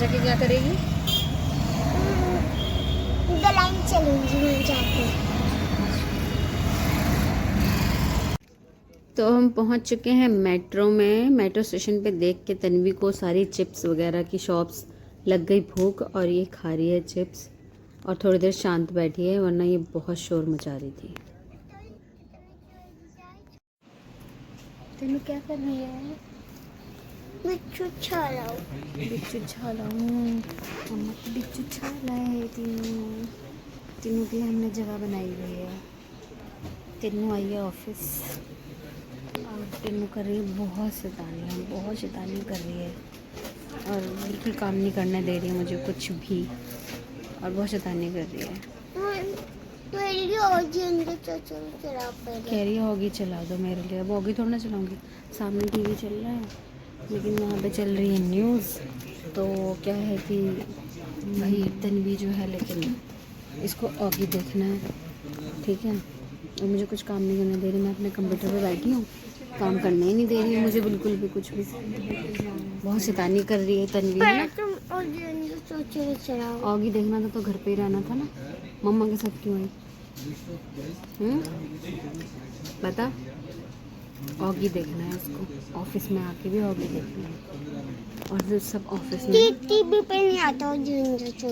जाके क्या करेगी? द लाइन चलूंगी मैं जाके। तो हम पहुंच चुके हैं मेट्रो में। मेट्रो स्टेशन पे देख के तन्वी को सारी चिप्स वगैरह की शॉप्स लग गई भूख, और ये खा रही है चिप्स और थोड़ी देर शांत बैठी है, वरना ये बहुत शोर मचा रही थी। तेनू क्या कर रही है? बिच्छू छालाओ। बिच्छू छालाऊं, मम्मा को बिच्छू छाला है। तीनों तीनों के लिए हमने जगह बनाई हुई है। तीनों आई है ऑफिस और तीनों कर रही है बहुत शैतानी कर रही है और बिल्कुल काम नहीं करने दे रही है मुझे कुछ भी, और बहुत शैतानी कर रही है। मेरी ऑडियंस चला पहले। कह रही है ऑगी चला दो मेरे लिए। अब ऑगी थोड़ा ना चलाऊंगी, सामने टीवी चल रहा है लेकिन वहाँ पे चल रही है न्यूज़। तो क्या है कि भाई तन्वी जो है, लेकिन इसको ऑगी देखना है, ठीक है। और मुझे कुछ काम नहीं करने दे रही, मैं अपने कंप्यूटर पे बैठी हूँ, काम करने ही नहीं दे रही है मुझे बिल्कुल भी कुछ भी। बहुत शैतानी कर रही है तन्वी, है ना। तुम ऑडियंस चलाओ। ऑगी देखना था तो घर पे ही रहना था ना, मम्मा के साथ क्यों आई? बता, ऑगी देखना है इसको, ऑफिस में आके भी ऑगी देखना है, और जो सब ऑफिस में टीवी पे नहीं आता ऑडियंस।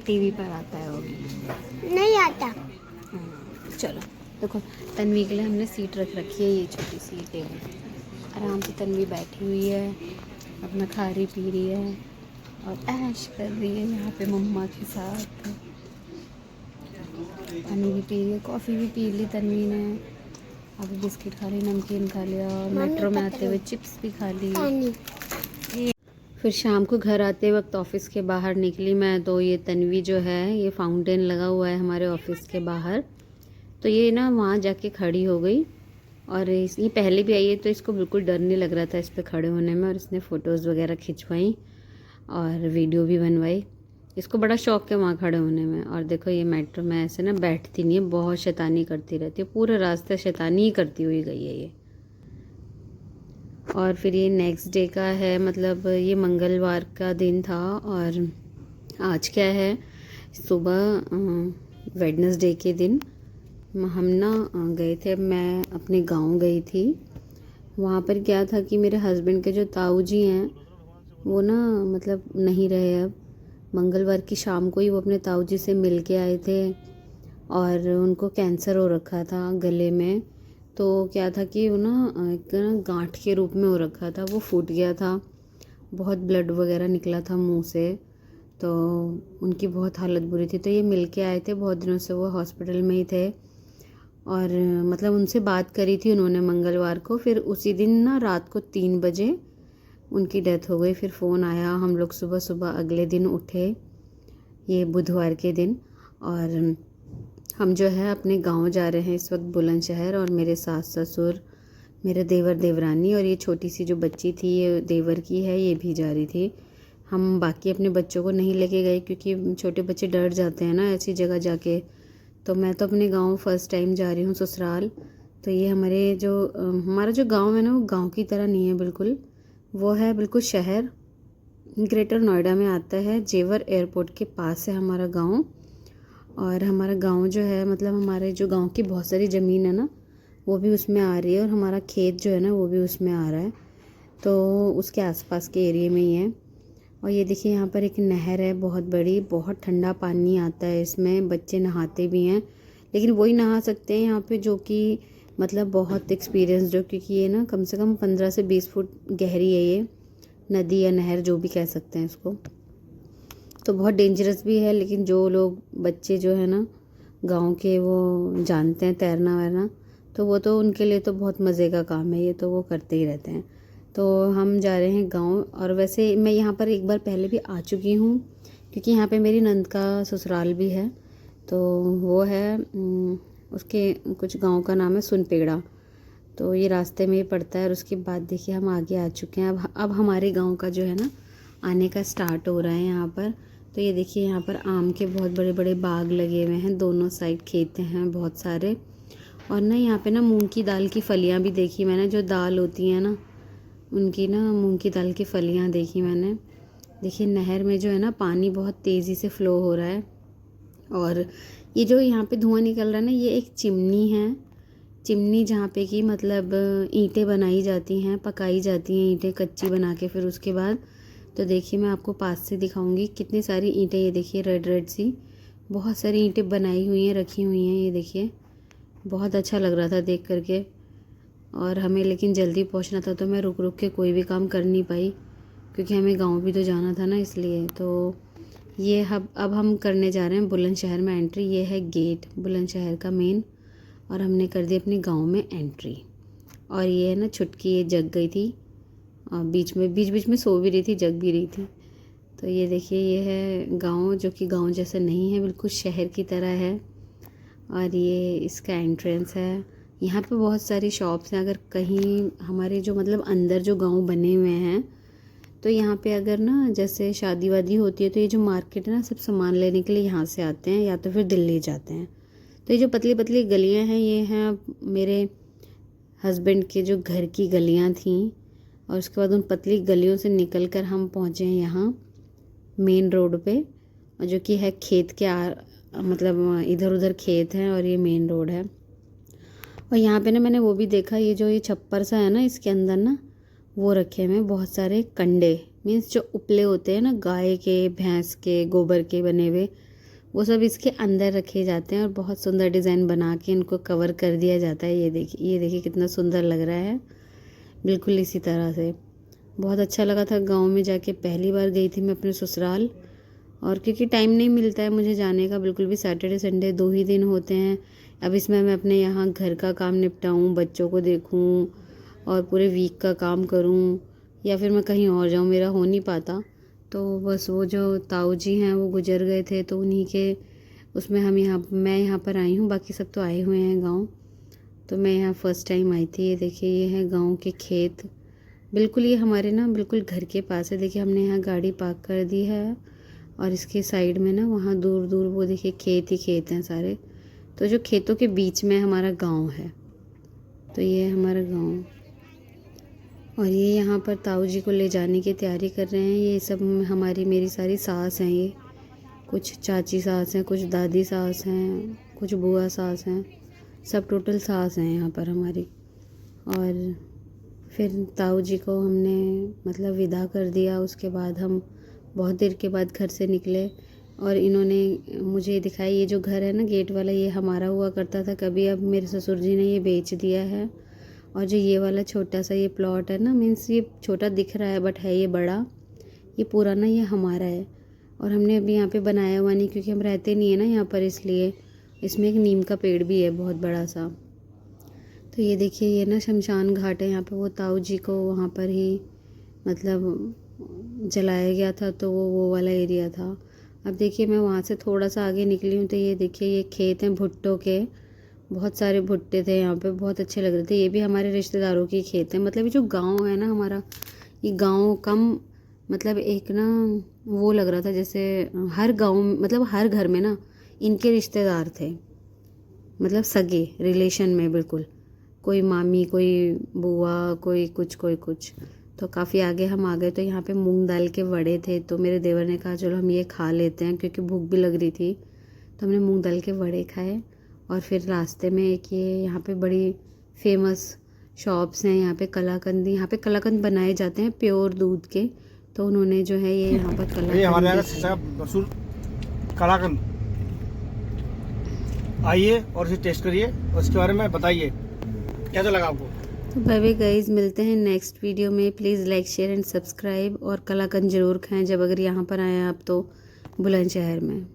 टीवी पर आता है ऑगी, नहीं आता। चलो देखो, तन्वी के लिए हमने सीट रख रखी है, ये छोटी सी टेबल। आराम से तन्वी बैठी हुई है, अपना खा रही पी रही है और ऐश कर रही है यहाँ पे मम्मा के साथ। पानी भी पी रही है, कॉफ़ी भी पी ली तन्वी ने, अभी बिस्किट खा रही, नमकीन खा लिया और मेट्रो में आते हुए चिप्स भी खा ली। फिर शाम को घर आते वक्त ऑफिस के बाहर निकली मैं, तो ये तन्वी जो है, ये फाउंटेन लगा हुआ है हमारे ऑफिस के बाहर, तो ये ना वहाँ जाके खड़ी हो गई। और ये पहले भी आई है तो इसको बिल्कुल डर नहीं लग रहा था इस पर खड़े होने में, और इसने फ़ोटोज़ वगैरह खिंचवाई और वीडियो भी बनवाई। इसको बड़ा शौक है वहाँ खड़े होने में। और देखो ये मेट्रो में ऐसे ना बैठती नहीं है, बहुत शैतानी करती रहती है, पूरे रास्ते शैतानी ही करती हुई गई है ये। और फिर ये नेक्स्ट डे का है, मतलब ये मंगलवार का दिन था, और आज क्या है, सुबह वेडनेसडे के दिन हम ना गए थे, मैं अपने गांव गई थी। वहाँ पर क्या था कि मेरे हस्बैंड के जो ताऊ जी हैं वो ना मतलब नहीं रहे अब। मंगलवार की शाम को ही वो अपने ताऊ जी से मिल के आए थे, और उनको कैंसर हो रखा था गले में। तो क्या था कि वो ना एक ना गांठ के रूप में हो रखा था, वो फूट गया था, बहुत ब्लड वगैरह निकला था मुंह से, तो उनकी बहुत हालत बुरी थी। तो ये मिल के आए थे, बहुत दिनों से वो हॉस्पिटल में ही थे, और मतलब उनसे बात करी थी उन्होंने मंगलवार को। फिर उसी दिन ना रात को 3 बजे उनकी डेथ हो गई। फिर फ़ोन आया, हम लोग सुबह सुबह अगले दिन उठे, ये बुधवार के दिन, और हम जो है अपने गांव जा रहे हैं इस वक्त बुलंदशहर, और मेरे सास ससुर, मेरे देवर देवरानी, और ये छोटी सी जो बच्ची थी ये देवर की है, ये भी जा रही थी। हम बाकी अपने बच्चों को नहीं लेके गए क्योंकि छोटे बच्चे डर जाते हैं ना ऐसी जगह जाके। तो मैं तो अपने गांव फर्स्ट टाइम जा रही हूँ, ससुराल। तो ये हमारा जो गांव है ना, वो गांव की तरह नहीं है बिल्कुल, वो है बिल्कुल शहर, ग्रेटर नोएडा में आता है, जेवर एयरपोर्ट के पास है हमारा गांव। और हमारा गांव जो है, मतलब हमारे जो गांव की बहुत सारी ज़मीन है ना, वो भी उसमें आ रही है, और हमारा खेत जो है ना वो भी उसमें आ रहा है, तो उसके आसपास के एरिया में ही है। और ये देखिए यहाँ पर एक नहर है बहुत बड़ी, बहुत ठंडा पानी आता है इसमें, बच्चे नहाते भी हैं, लेकिन वही नहा सकते हैं यहाँ पे जो कि मतलब बहुत एक्सपीरियंस जो, क्योंकि ये ना कम से कम 15 से 20 फुट गहरी है ये नदी या नहर, जो भी कह सकते हैं इसको। तो बहुत डेंजरस भी है, लेकिन जो लोग बच्चे जो है ना गांव के, वो जानते हैं तैरना वैरना, तो वो तो उनके लिए तो बहुत मज़े का काम है ये, तो वो करते ही रहते हैं। तो हम जा रहे हैं गांव। और वैसे मैं यहाँ पर एक बार पहले भी आ चुकी हूँ, क्योंकि यहाँ पे मेरी नंद का ससुराल भी है, तो वो है उसके कुछ गांव का नाम है सुनपेड़ा, तो ये रास्ते में ही पड़ता है। और उसके बाद देखिए हम आगे आ चुके हैं, अब हमारे गांव का जो है ना आने का स्टार्ट हो रहा है यहाँ पर। तो ये देखिए यहाँ पर आम के बहुत बड़े बड़े बाग लगे हुए हैं, दोनों साइड खेत हैं बहुत सारे। और ना यहाँ पे ना मूंग की दाल की फलियाँ भी देखी मैंने, जो दाल होती है ना उनकी, ना मूंग की दाल की फलियाँ देखी मैंने। देखिए नहर में जो है ना पानी बहुत तेज़ी से फ़्लो हो रहा है। और ये जो यहाँ पे धुआं निकल रहा है ना, ये एक चिमनी है। चिमनी जहाँ पे कि मतलब ईंटें बनाई जाती हैं, पकाई जाती हैं ईंटें कच्ची बना के, फिर उसके बाद तो देखिए मैं आपको पास से दिखाऊंगी कितनी सारी ईंटें, ये देखिए रेड रेड सी बहुत सारी ईंटें बनाई हुई हैं, रखी हुई हैं। ये देखिए बहुत अच्छा लग रहा था देख करके। और हमें लेकिन जल्दी पहुंचना था तो मैं रुक रुक के कोई भी काम कर नहीं पाई, क्योंकि हमें गांव भी तो जाना था ना, इसलिए। तो ये अब हम करने जा रहे हैं बुलंदशहर में एंट्री। ये है गेट बुलंदशहर का मेन, और हमने कर दी अपने गांव में एंट्री। और ये है ना छुटकी, ये जग गई थी और बीच में सो भी रही थी, जग भी रही थी। तो ये देखिए ये है गांव, जो कि गांव जैसा नहीं है, बिल्कुल शहर की तरह है। और ये इसका एंट्रेंस है। यहाँ पे बहुत सारी शॉप्स हैं। अगर कहीं हमारे जो मतलब अंदर जो गांव बने हुए हैं, तो यहाँ पे अगर ना जैसे शादी वादी होती है तो ये जो मार्केट है ना, सब सामान लेने के लिए यहाँ से आते हैं या तो फिर दिल्ली जाते हैं। तो ये जो पतली पतली गलियाँ हैं, ये हैं मेरे हस्बैंड के जो घर की गलियाँ थीं। और उसके बाद उन पतली गलियों से निकल कर हम पहुँचे हैं यहाँ मेन रोड पे, जो कि है खेत के मतलब इधर उधर खेत हैं और ये मेन रोड है। और यहाँ पे ना मैंने वो भी देखा, ये जो ये छप्पर सा है ना, इसके अंदर ना वो रखे हुए हैं बहुत सारे कंडे, मीन्स जो उपले होते हैं ना गाय के, भैंस के गोबर के बने हुए, वो सब इसके अंदर रखे जाते हैं। और बहुत सुंदर डिज़ाइन बना के इनको कवर कर दिया जाता है। ये देखिए कितना सुंदर लग रहा है, बिल्कुल इसी तरह से। बहुत अच्छा लगा था गांव में जाके, पहली बार गई थी मैं अपने ससुराल। और क्योंकि टाइम नहीं मिलता है मुझे जाने का बिल्कुल भी, सैटरडे संडे 2 ही दिन होते हैं। अब इसमें मैं अपने यहाँ घर का काम निपटाऊँ, बच्चों को देखूँ और पूरे वीक का काम करूँ, या फिर मैं कहीं और जाऊँ, मेरा हो नहीं पाता। तो बस वो जो ताऊ जी हैं वो गुजर गए थे, तो उन्हीं के उसमें मैं यहाँ पर आई हूँ, बाकी सब तो आए हुए हैं गाँव। तो मैं यहाँ फ़र्स्ट टाइम आई थी। ये देखिए ये है गाँव के खेत, बिल्कुल ये हमारे ना बिल्कुल घर के पास है। देखिए हमने यहाँ गाड़ी पार्क कर दी है, और इसके साइड में ना वहाँ दूर दूर वो देखिए खेत ही खेत हैं सारे। तो जो खेतों के बीच में हमारा गांव है, तो ये है हमारा गांव। और ये यहाँ पर ताऊ जी को ले जाने की तैयारी कर रहे हैं। ये सब मेरी सारी सास हैं, ये कुछ चाची सास हैं, कुछ दादी सास हैं, कुछ बुआ सास हैं, सब टोटल सास हैं यहाँ पर हमारी। और फिर ताऊ जी को हमने मतलब विदा कर दिया। उसके बाद हम बहुत देर के बाद घर से निकले, और इन्होंने मुझे दिखाया ये जो घर है ना गेट वाला, ये हमारा हुआ करता था कभी, अब मेरे ससुर जी ने ये बेच दिया है। और जो ये वाला छोटा सा ये प्लॉट है ना, मीन्स ये छोटा दिख रहा है बट है ये बड़ा, ये पूरा ना ये हमारा है। और हमने अभी यहाँ पे बनाया हुआ नहीं, क्योंकि हम रहते नहीं है ना यहाँ पर, इसलिए। इसमें एक नीम का पेड़ भी है बहुत बड़ा सा। तो ये देखिए ये ना शमशान घाट है, यहाँ पे वो ताऊ जी को वहाँ पर ही मतलब जलाया गया था, तो वो वाला एरिया था। अब देखिए मैं वहाँ से थोड़ा सा आगे निकली हूँ, तो ये देखिए ये खेत हैं भुट्टों के, बहुत सारे भुट्टे थे यहाँ पे, बहुत अच्छे लग रहे थे। ये भी हमारे रिश्तेदारों की खेत हैं। मतलब ये जो गांव है ना हमारा, ये गांव कम मतलब एक ना वो लग रहा था जैसे हर गांव मतलब हर घर में ना इनके रिश्तेदार थे, मतलब सगे रिलेशन में बिल्कुल, कोई मामी, कोई बुआ, कोई कुछ। तो काफ़ी आगे हम आ गए, तो यहाँ पे मूंग दाल के वड़े थे। तो मेरे देवर ने कहा चलो हम ये खा लेते हैं, क्योंकि भूख भी लग रही थी। तो हमने मूंग दाल के वड़े खाए। और फिर रास्ते में एक ये यहाँ पे बड़ी फेमस शॉप्स हैं, यहाँ पे कलाकंद बनाए जाते हैं प्योर दूध के। तो उन्होंने जो है ये यहाँ पर कलाकंद आइए और इसे टेस्ट करिए और इसके बारे में बताइए कैसा लगा आपको। तो बाय गाइस, मिलते हैं नेक्स्ट वीडियो में। Please like share and subscribe, और कलाकंद ज़रूर खाएं जब अगर यहाँ पर आएँ आप तो बुलंदशहर में।